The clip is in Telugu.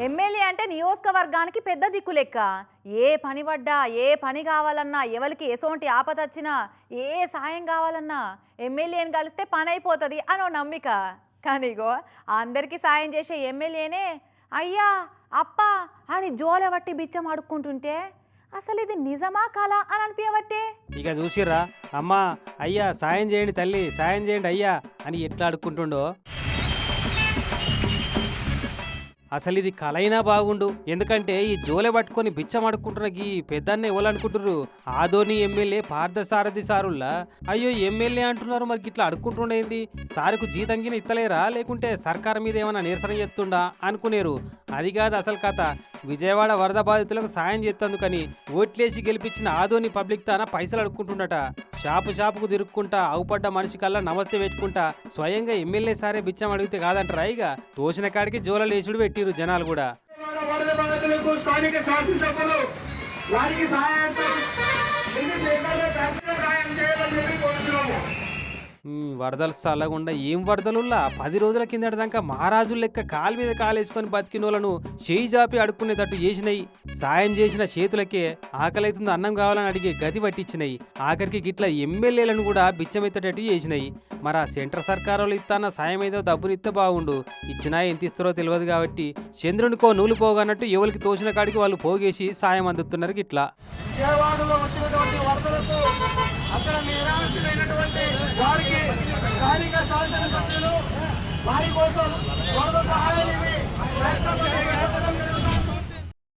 ఎమ్మెల్యే అంటే నియోజకవర్గానికి పెద్ద దిక్కు లెక్క. ఏ పని పడ్డా, ఏ పని కావాలన్నా, ఎవరికి ఎసోంటి ఆపద వచ్చినా, ఏ సాయం కావాలన్నా ఎమ్మెల్యేని కలిస్తే పని అయిపోతుంది అనో నమ్మిక. కానీ ఇగో అందరికీ సాయం చేసే ఎమ్మెల్యేనే అయ్యా అప్ప అని జోలెవట్టి బిచ్చం అడుక్కుంటుంటే అసలు ఇది నిజమా కాలా అని అనిపించబట్టే. ఇక చూసిర్రా అమ్మా అయ్యా సాయం చేయండి తల్లి, సాయం చేయండి అయ్యా అని ఎట్లా అడుక్కుంటుండో. అసలు ఇది కలైనా బాగుండు. ఎందుకంటే ఈ జోలె పట్టుకొని బిచ్చం అడుక్కుంటున్న ఈ పెద్దన్న ఎవరనుకుంటున్నారు? ఆదోని ఎమ్మెల్యే పార్థసారథి సారుల్లా. అయ్యో ఎమ్మెల్యే అంటున్నారు, మరి ఇట్లా అడుక్కుంటుండేంది? సారుకు జీతం గిన ఇత్తలేరా, లేకుంటే సర్కారు మీద ఏమైనా నిరసన చేస్తుండా అనుకునేరు. అది కాదు అసలు కథ. విజయవాడ వరద బాధితులకు సాయం చేస్తందుకని ఓట్లేసి గెలిపించిన ఆదోని పబ్లిక్ తాన పైసలు అడుక్కుంటుండట. షాపుకు తిరుక్కుంటా అవుపడ్డ మనిషి కల్లా నమస్తే పెట్టుకుంటా స్వయంగా ఎమ్మెల్యే సారే బిచ్చం అడిగితే కాదంటారా? ఇక తోచిన కాడికి జోలలేసుడు పెట్టిరు జనాలు కూడా. వరదలు చల్లకుండా ఏం వరదలుల్లా 10 రోజుల కిందటి దాకా మహారాజుల లెక్క కాలు మీద కాలేసుకొని బతికినోళ్లను చేయి జాపి అడుక్కునేటట్టు చేసినాయి. సాయం చేసిన చేతులకే ఆకలైతుంది అన్నం కావాలని అడిగే గది పట్టించినాయి. ఆఖరికి గిట్ల ఎమ్మెల్యేలను కూడా బిచ్చమెత్తేటట్టు చేసినాయి. మరి ఆ సెంటర్ సర్కారు వాళ్ళు ఇస్తాన్న సాయం ఏదో డబ్బునిస్తే బాగుండు. ఇచ్చినా ఎంత ఇస్తారో తెలియదు కాబట్టి చంద్రునికో నూలు పోగన్నట్టు ఎవరికి తోచిన కాడికి వాళ్ళు పోగేసి సాయం అందుతున్నారు. గిట్లా అక్కడ నిరాశమైనటువంటి వారికి స్థానిక శాసనసభ్యులు వారి కోసం వరద సహాయాన్ని